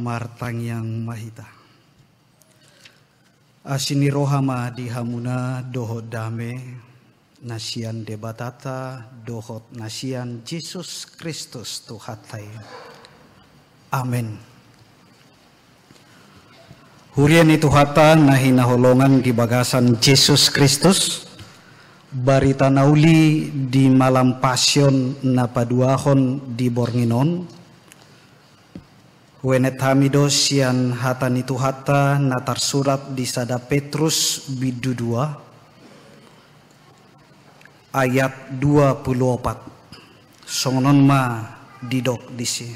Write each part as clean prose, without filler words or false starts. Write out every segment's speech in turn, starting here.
Martang yang mahita asini rohama di hamuna dohot dame nasian debatata dohot nasian Yesus Kristus Tuhatai. Amin. Hurian itu hata nahi naholongan di bagasan Yesus Kristus barita nauli di malam pasion napaduahon di Bornginon. Wenet hamidos yang hatan itu hata natar surat di sada Petrus bidu 2 ayat 24 songonon ma didok disi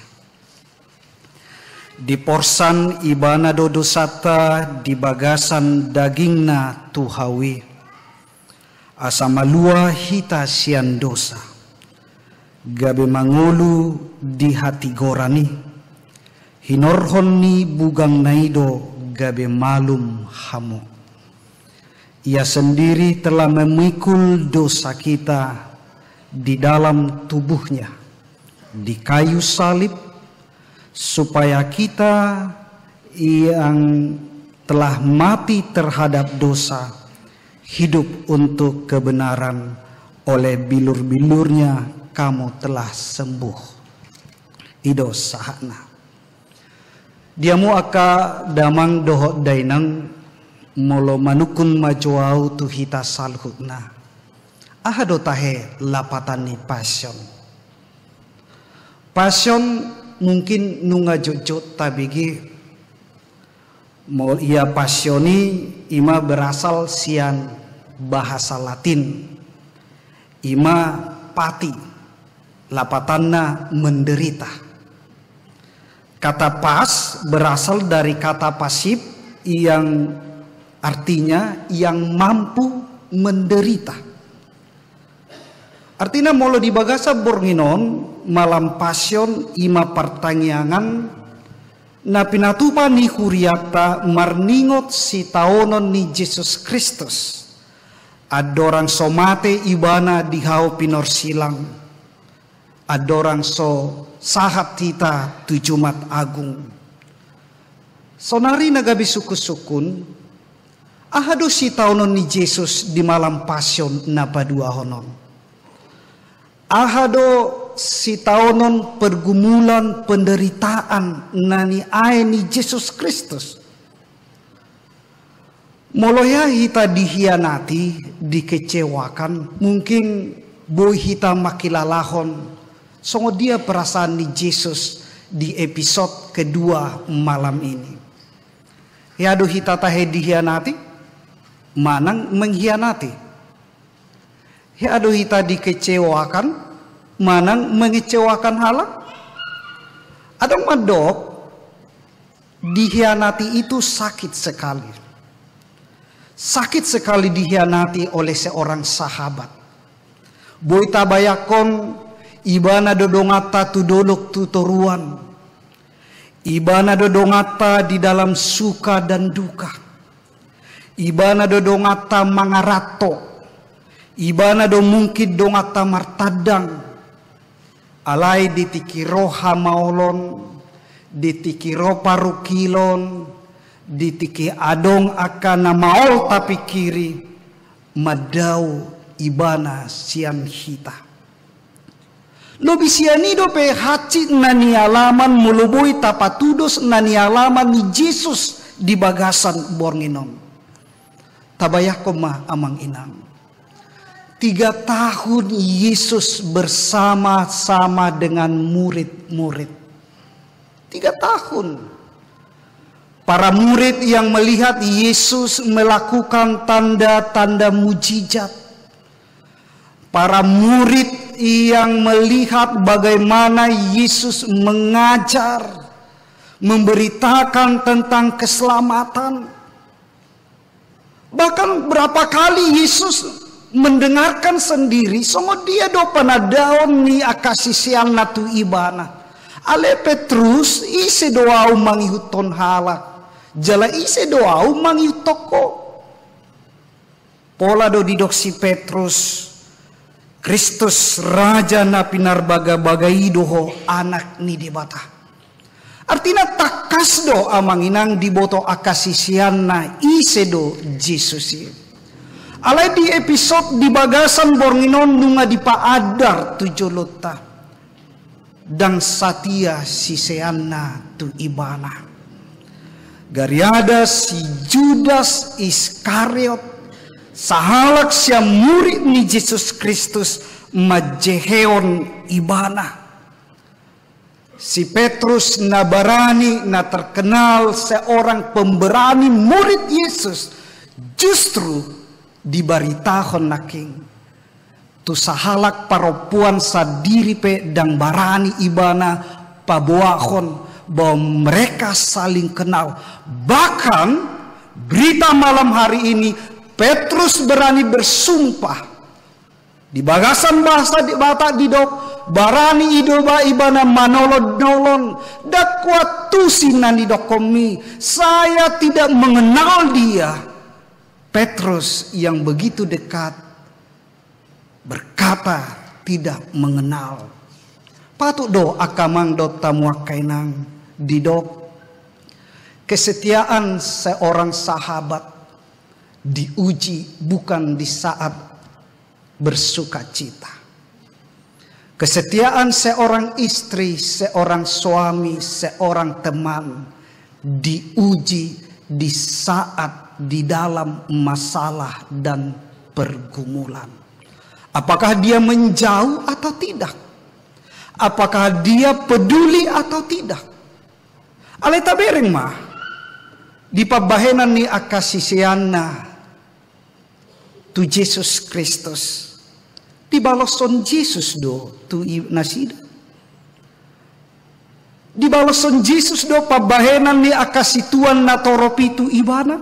di porsan ibana dodosata di bagasan dagingna tuhawi asamalua hita sian dosa gabe mangulu di hati gorani hinorhon ni bugang naido gabe malum hamu. Ia sendiri telah memikul dosa kita di dalam tubuhnya di kayu salib supaya kita yang telah mati terhadap dosa hidup untuk kebenaran. Oleh bilur-bilurnya kamu telah sembuh. Ido sahana. Diamu aka damang dohot dainang molo manukun majuau tu hita salhutna. Ahado tahe lapatani passion. Passion mungkin nunga jojot tabigi mol ia passioni ima berasal sian bahasa Latin. Ima pati lapatanna menderita. Kata pas berasal dari kata pasif yang artinya yang mampu menderita. Artinya molo di bagasa Bornginon malam pasion ima pertanyaan na pinatupa ni huriata marningot si taonon ni Yesus Kristus. Adorang somate ibana dihau pinor silang. Adorang so sahat kita tu Jumat Agung. Sonari nagabi suku-sukun. Ahado si taonon ni Yesus di malam pasion napadua honon. Ahado si taonon pergumulan penderitaan nani ae ni Yesus Kristus. Moloya hita dihianati, dikecewakan, mungkin boy hita makilalahon. Songo dia perasaan ni Yesus di episode kedua malam ini. Yado hita tahe dihianati, manang menghianati. Yado hita dikecewakan, manang mengecewakan halak. Adong madok, dihianati itu sakit sekali. Sakit sekali dihianati oleh seorang sahabat. Boy tabayakon ibana dodongata tu dolok tu toruan. Ibana dodongata di dalam suka dan duka. Ibana dodongata mangarato. Ibana do mungkin dongata martadang. Alai ditikiro hamaolon. Ditikiro parukilon. Ditiki adong akan maol tapi kiri. Madau ibana sian hita. Lobi sianido pe hacit nani alaman mulubui tapatudos nani alaman ni Yesus di bagasan Bornginon. Tabayakoma amang inang. 3 tahun Yesus bersama-sama dengan murid-murid. 3 tahun. Para murid yang melihat Yesus melakukan tanda-tanda mujizat. Para murid yang melihat bagaimana Yesus mengajar, memberitakan tentang keselamatan. Bahkan berapa kali Yesus mendengarkan sendiri, songo dia do panadaon ni akasisian natu ibana. Ale Petrus ise doau mangihuton halak, jala ise doau mangihutoko. Pola do didok si Petrus, Kristus Raja na pinarbaga-bagai doho anak ni debata. Artinya takas do amanginang diboto akasisian na isedo Jesus. Alay di episode di bagasan bornginon nunga di paadar tujolota. Dan satia sisean na tu ibana. Gariada si Judas Iskariot sahalak siya murid ni Jesus Kristus majeheon ibana. Si Petrus na barani na terkenal seorang pemberani murid Yesus justru dibaritahon naking tu sahalak paropuan sadiri pe dang barani ibana pabuahon bahwa mereka saling kenal. Bahkan berita malam hari ini Petrus berani bersumpah di bagasan bahasa di Batak didok barani idoba ibana manolod-nolon dakwat tusinan didok komi. Saya tidak mengenal dia. Petrus yang begitu dekat berkata tidak mengenal. Patut do akamang do tamuakainang didok kesetiaan seorang sahabat diuji bukan di saat bersuka cita. Kesetiaan seorang istri, seorang suami, seorang teman diuji di saat di dalam masalah dan pergumulan. Apakah dia menjauh atau tidak? Apakah dia peduli atau tidak? Aleta bereng mah di pabahenan ni akasisiana tu Jesus Kristus. Di baloson Jesus do tu nasida. Di baloson Jesus do pabahenan ni akasituan na toropi tu ibana.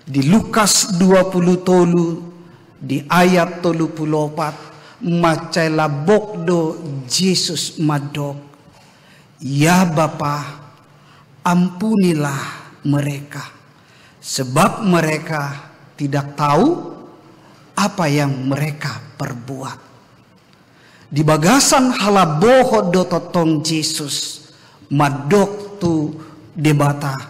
Di Lukas 20 tolu di ayat 34 macai labok do Jesus madok. Ya Bapa, ampunilah mereka sebab mereka tidak tahu apa yang mereka perbuat. Di bagasan halaboho do totong Jesus madok tu debata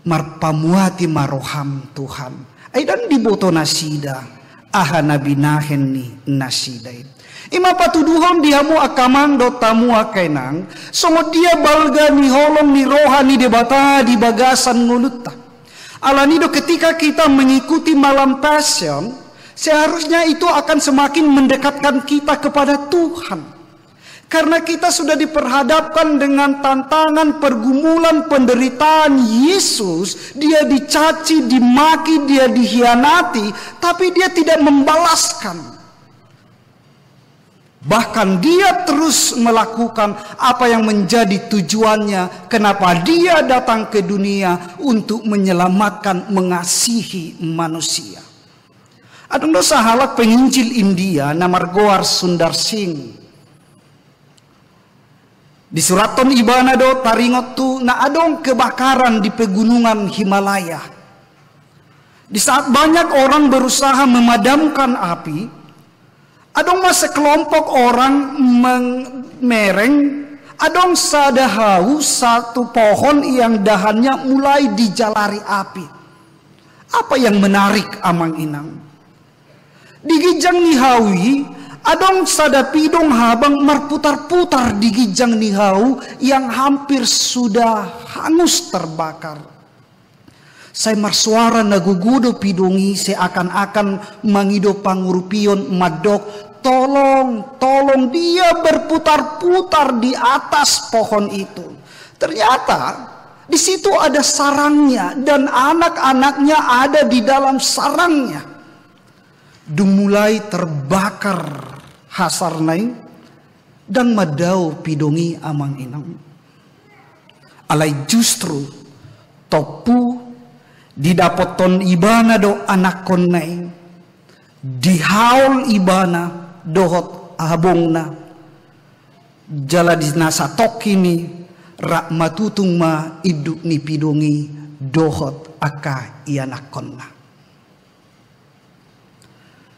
marpamuati maroham Tuhan. Aidan diboto nasida aha nabi nahen ni nasida. Ima patuduhon dihamu akamang do tamu akainang songo dia balga ni holong ni rohani debata di bagasan ngulutta. Alanido ketika kita mengikuti malam passion, seharusnya itu akan semakin mendekatkan kita kepada Tuhan. Karena kita sudah diperhadapkan dengan tantangan pergumulan penderitaan Yesus. Dia dicaci, dimaki, dia dihianati, tapi dia tidak membalaskan. Bahkan dia terus melakukan apa yang menjadi tujuannya. Kenapa dia datang ke dunia untuk menyelamatkan, mengasihi manusia. Adong dosa halak penginjil India Namargoar Sundar Singh. Di Suraton Ibana do taringot tu na adong kebakaran di pegunungan Himalaya. Di saat banyak orang berusaha memadamkan api, adong masa kelompok orang mereng, adong sadahau satu pohon yang dahannya mulai dijalari api. Apa yang menarik amang inang? Di gijang nihawi, adong sadapidong habang marputar-putar di gijang nihau yang hampir sudah hangus terbakar. Saya marsuara nagugudo pidongi seakan-akan mangido pangurupion madok. Tolong dia berputar-putar di atas pohon itu. Ternyata di situ ada sarangnya dan anak-anaknya ada di dalam sarangnya. Dumulai terbakar hasarnai dan madau pidongi amang inang. Alai justru topu didapoton ibana do anak konai dihaul ibana dohot abongna jala dinasa tokini rak matutung ma iduk ni pidongi dohot aka ianakonna.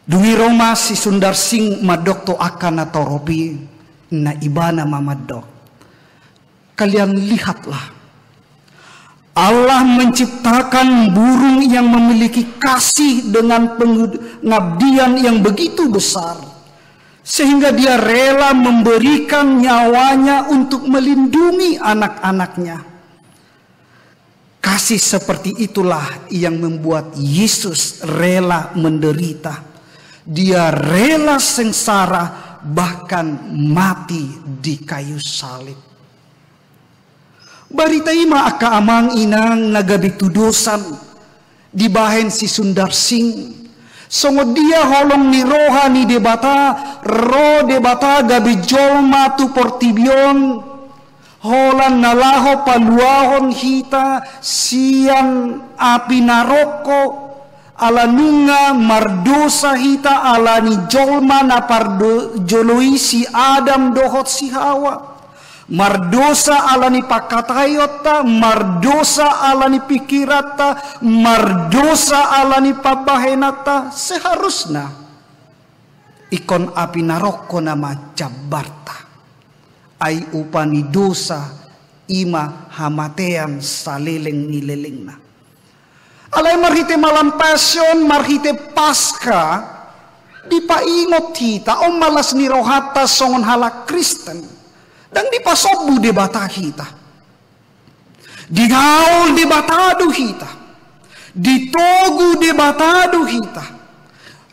Dungi Roma si Sundar Sing madok to akana toropi na ibana mamadok. Kalian lihatlah, Allah menciptakan burung yang memiliki kasih dengan pengabdian yang begitu besar, sehingga dia rela memberikan nyawanya untuk melindungi anak-anaknya. Kasih seperti itulah yang membuat Yesus rela menderita. Dia rela sengsara, bahkan mati di kayu salib. Barita ima aka amang inang nagabitu dosan dibahen si Sundar Sing. Songo dia holong ni roha ni debata, ro debata gabi jolma tu portibion, holan nalaho paluahon hita, siang api naroko, ala nunga mardosa hita ala ni jolma na pardo joloi si Adam dohot si Hawa. Mardosa ala ni pakatayota, mardosa ala ni pikirata, mardosa ala ni pabahenata. Seharusnya ikon api naroko nama jabarta, ay upani dosa ima hamatean saleleng nilelengna. Alay marhite malam pasyon, marhite pasca, di paingot hita o malas ni rohata songon hala Kristen. Dan dipasobu debata kita, digaul debatado kita, ditogu debatado kita,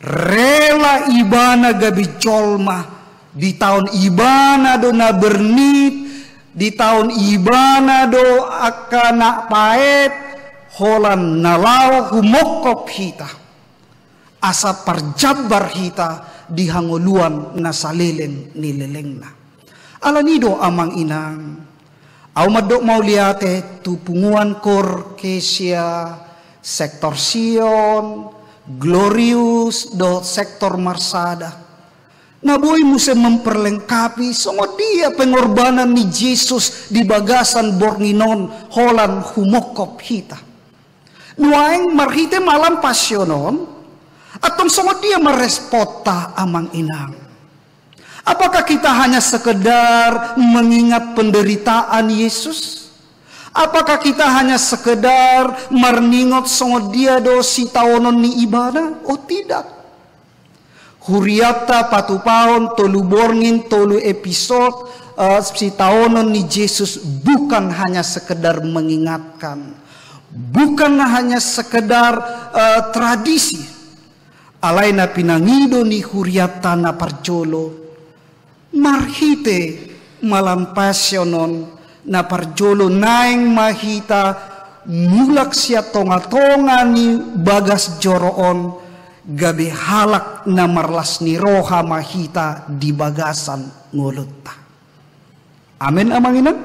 rela ibana gabi colma, di tahun ibana do na bernit, di tahun ibana do akana paet, holan nalau humokop kita, asa parjabar kita dihangoluan na salelen nilelengna. Alanido amang inang, au madok mau liate tupunguan kor kesia, sektor Sion, Glorious do sektor Marsada. Naboy musim memperlengkapi songo dia pengorbanan ni Yesus di bagasan bornginon holan humokop hita. Nuaeng marhite malam pasyonon, atong songo dia merespota amang inang. Apakah kita hanya sekedar mengingat penderitaan Yesus? Apakah kita hanya sekedar merningot songo dia do si taonon ni ibadah? Oh tidak. Huriata patupaon tolu borngin tolu episode si taonon ni Yesus bukan hanya sekedar mengingatkan. Bukan hanya sekedar tradisi. Alaina pinangido ni huriata na parjolo. Marhite malam pasyonon na parjolo naeng mahita mulak siya tonga-tonga ni bagas joroon gabi halak na marlas ni roha mahita di bagasan ngulutta. Amin amang inang?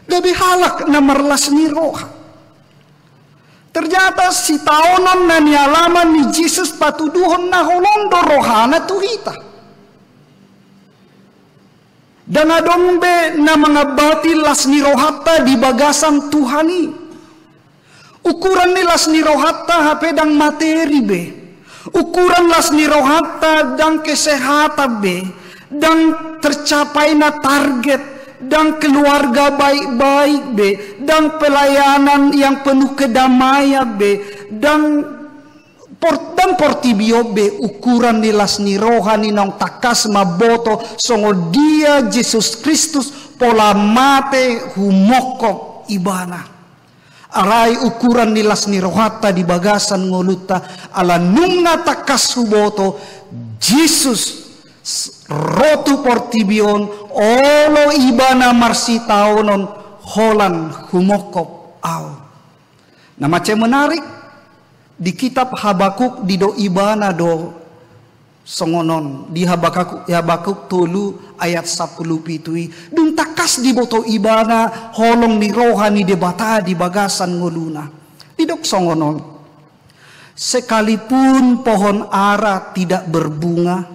Gabi halak na marlas ni roha. Ternyata si taonon na nialaman ni Jesus patuduhon na holondo rohana tuhita. Dan adombe na mga batil las ni rohata di bagasan Tuhani. Ukuran ni las ni rohata hapedang materi be. Ukuran las ni rohata dang kesehatan be. Dang tercapai na target. Dang keluarga baik-baik be. Dang pelayanan yang penuh kedamaian be. Dan portibio be ukuran nilas ni rohani nang takas maboto songo dia Jesus Kristus pola mate humokop ibana. Arai ukuran nilas ni rohata di bagasan ngoluta ala nunga takas huboto Jesus rotu portibion olo ibana marsitaonon holan humokop au. Nama ce menarik di kitab Habakuk di do ibana do songonon di Habakuk tulu ayat 10 pitui dun takas di boto ibana holong ni rohani debata di bagasan ngoluna di dok songonon sekalipun pohon ara tidak berbunga,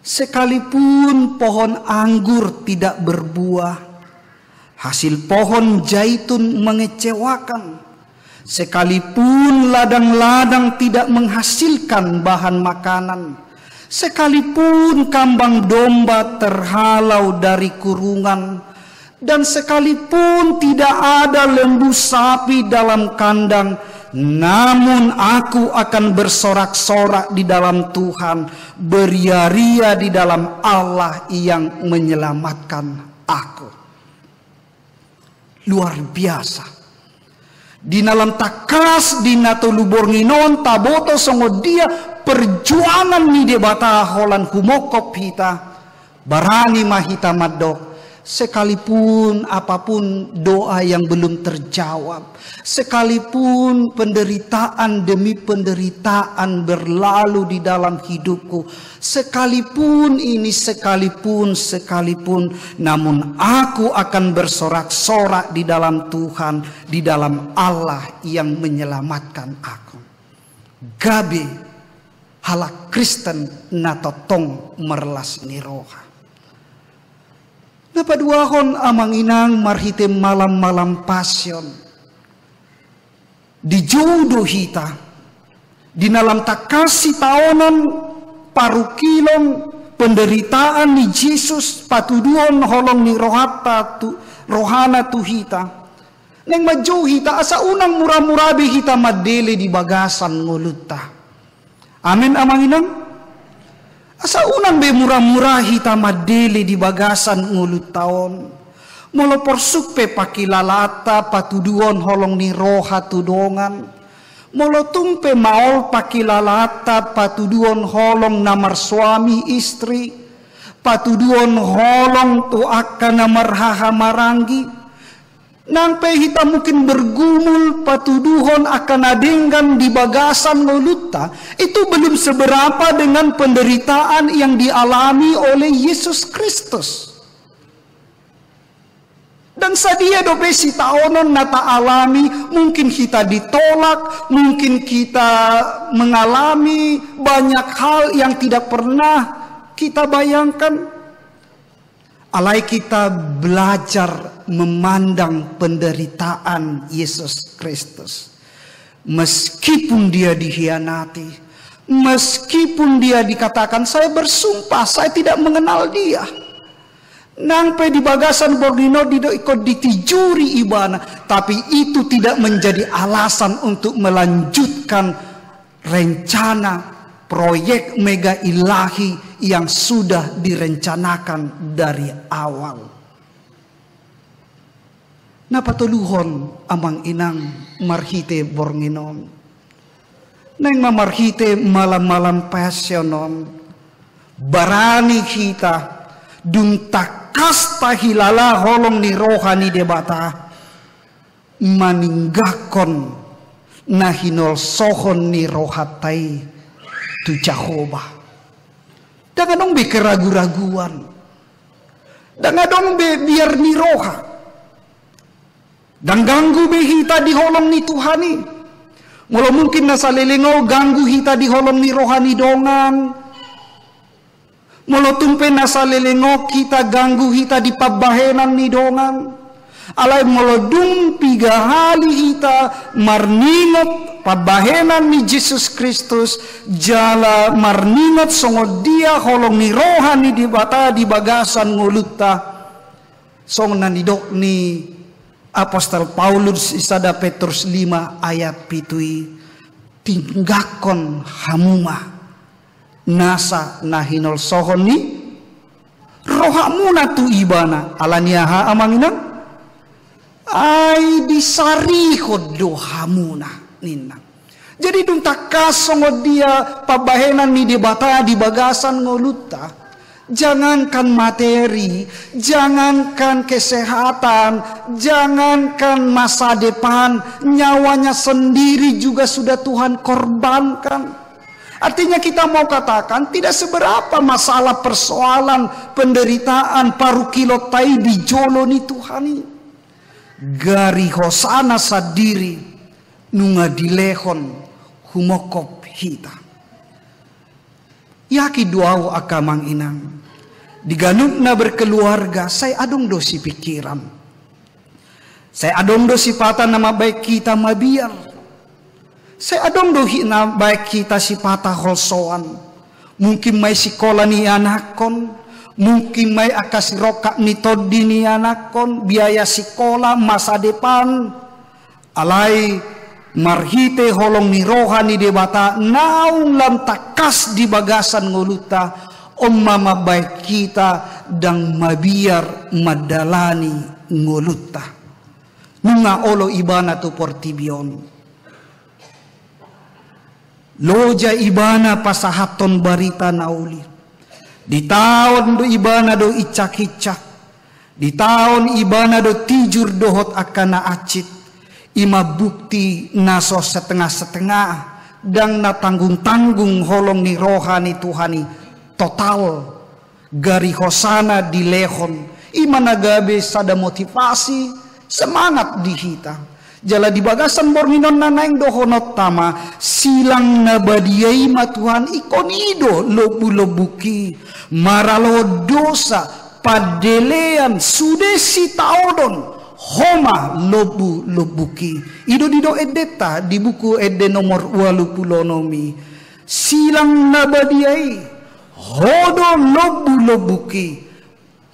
sekalipun pohon anggur tidak berbuah, hasil pohon zaitun mengecewakan, Sekalipun ladang-ladang tidak menghasilkan bahan makanan, sekalipun kambang domba terhalau dari kurungan, dan sekalipun tidak ada lembu sapi dalam kandang, namun aku akan bersorak-sorak di dalam Tuhan, beria-ria di dalam Allah yang menyelamatkan aku. Luar biasa. Di dalam takas di nato lubornginon taboto songo dia perjuangan ni debata holan humokop hita barani mahita madok. Sekalipun apapun doa yang belum terjawab, sekalipun penderitaan demi penderitaan berlalu di dalam hidupku, sekalipun ini, sekalipun, namun aku akan bersorak-sorak di dalam Tuhan, di dalam Allah yang menyelamatkan aku. Gabe halak Kristen natotong merlas niroha. Napaduahon amang inang marhite malam-malam pasyon. Di jodoh hita. Di dalam takasi taonan parukilon penderitaan ni Yesus patuduon holong ni rohana tu hita. Neng majo hita asa unang murah-murabi hita madele di bagasan nguluta. Amin amang inang. Asa unang be murah-murah hita madele di bagasan ngulut taon. Molo porsuk pe pakilalata patuduon holong ni roha tudongan. Molo tumpe maol pakilalata patuduon holong namar suami istri. Patuduon holong tu akan namar haha marangi. Nang pe hita mungkin bergumul patuduhon akan adenggan di bagasan nguluta, itu belum seberapa dengan penderitaan yang dialami oleh Yesus Kristus. Dan sadia dope si taonon nata alami, mungkin kita ditolak, mungkin kita mengalami banyak hal yang tidak pernah kita bayangkan. Alai kita belajar memandang penderitaan Yesus Kristus. Meskipun dia dihianati, meskipun dia dikatakan saya bersumpah saya tidak mengenal dia. Nangpe di bagasan Bornino ikut ditijuri ibana, tapi itu tidak menjadi alasan untuk melanjutkan rencana proyek mega ilahi yang sudah direncanakan dari awal. Napatuluhon amang inang marhite bornginon. Neng mamarhite malam-malam pasyonon. Barani kita dung takas tahilala holong ni rohani debata. Maninggakon nahinol sohon ni rohatai tu Jehovah. Jangan dong be keragu-raguan. Jangan dong be biar ni roha. Dan ganggu be hita di holong ni Tuhani. Mula mungkin nasa lelengaw ganggu hita di holong ni rohani dongan. Mula tumpe nasa lelengaw kita ganggu hita di pabahenan ni dongan. Alay mula dumpi gahali hita marningot pabahenan ni Yesus Kristus jala marningot songo dia holong ni rohani di bata di bagasan nguluta song nanidok ni Apostol Paulus isada Petrus 5 ayat pitui tinggakon hamuma nasa nahinol sohon ni rohamuna tu ibana alaniaha amanginang ay disarihod dohamuna ninang. Jadi dun takasong dia pabahenan ni debata di bagasan ngoluta. Jangankan materi, jangankan kesehatan, jangankan masa depan, nyawanya sendiri juga sudah Tuhan korbankan. Artinya kita mau katakan tidak seberapa masalah persoalan penderitaan paru kilotai di joloni Tuhani. Gari hosana sadiri nunga dilehon humokop hita. Yaki duau akamang inang. Diganuk na berkeluarga, saya adong dosi pikiran. Saya adong dosi pata nama baik kita mabiar. Saya adong dohi na baik kita si patah holsoan. Mungkin may sikola ni anakon, mungkin may akas roka ni todi ni anakon, biaya sikola masa depan. Alay marhite holong ni rohani debata naung lam takas di bagasan ngoluta om mama baik kita dang mabiar madalani ngoluta nunga olo ibana tu portibion loja ibana pasahaton barita nauli di tahun do ibana do icak-icak di tahun ibana do tijur dohot akana acit ima bukti naso setengah-setengah dang na tanggung-tanggung holong ni rohani Tuhani total gari hosana di lehon ima nagabe sada motivasi semangat di hita jala di bagasan borminon nanaing dohonot tama silang nabadiai matuhan ikonido lobu-lobuki maralo dosa padelean sudesi taodon homa lobuki ido dido edeta di buku ede nomor 20 nomi silang nabadiai hodo lobuki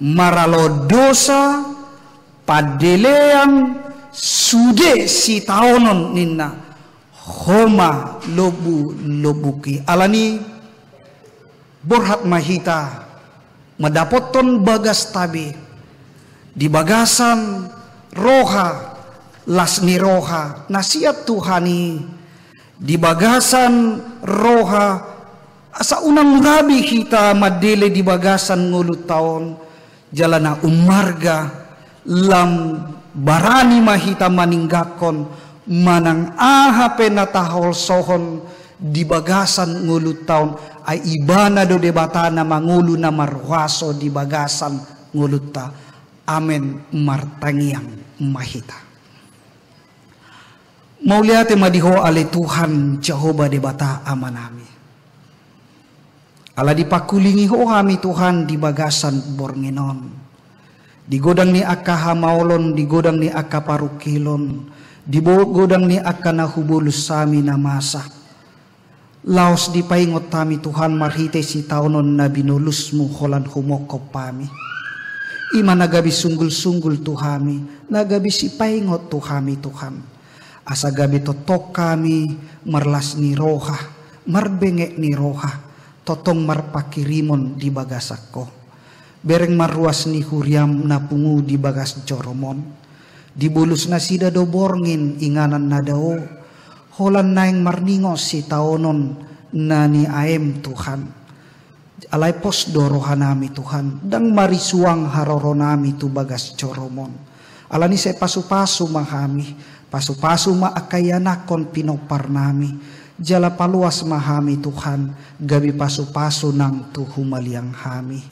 maralo dosa padelean sude si taonon ninna homa lobuki alani borhat mahita madapoton bagas tabi di bagasan roha lasni roha nasihat Tuhani di bagasan roha asa unang murabi kita madele di bagasan ngulut taon jalana umarga lam barani mahita maninggakon manang aha penatahol sohon di bagasan ngulut taon ay ibana do debatana mangulu na marwaso di bagasan ngulut ta amen martangiang mahita. Mauliate madiho ale Tuhan Jehovah debata amanami. Ala dipakulingi ho kami Tuhan di bagasan bornginon. Di godang ni akka hamaolon, di godang ni akka parukilon, di godang ni akka nahubulus sami na masa. Laos di paingot kami Tuhan marhite si taonon na binulusmu holan humokop pami. Ima nagabi sunggul-sunggul Tuhami, nagabi si paingot Tuhami Tuhan. Asa gabi totok kami marlas ni roha, marbengek ni roha, totong marpakirimon di bagasak ko. Bereng marruas ni huriam na pungu di bagas joromon. Dibulus na sida do borngin inganan na dao, holan naing marningos si taonon na ni aem Tuhan. Alay pos dorohanami Tuhan dang marisuang haroronami tu bagas coromon alani se pasu-pasu mahami pasu-pasu maakayanakon pinopar nami jala paluas mahami Tuhan gabi pasu-pasu nang tuhumaliang hami.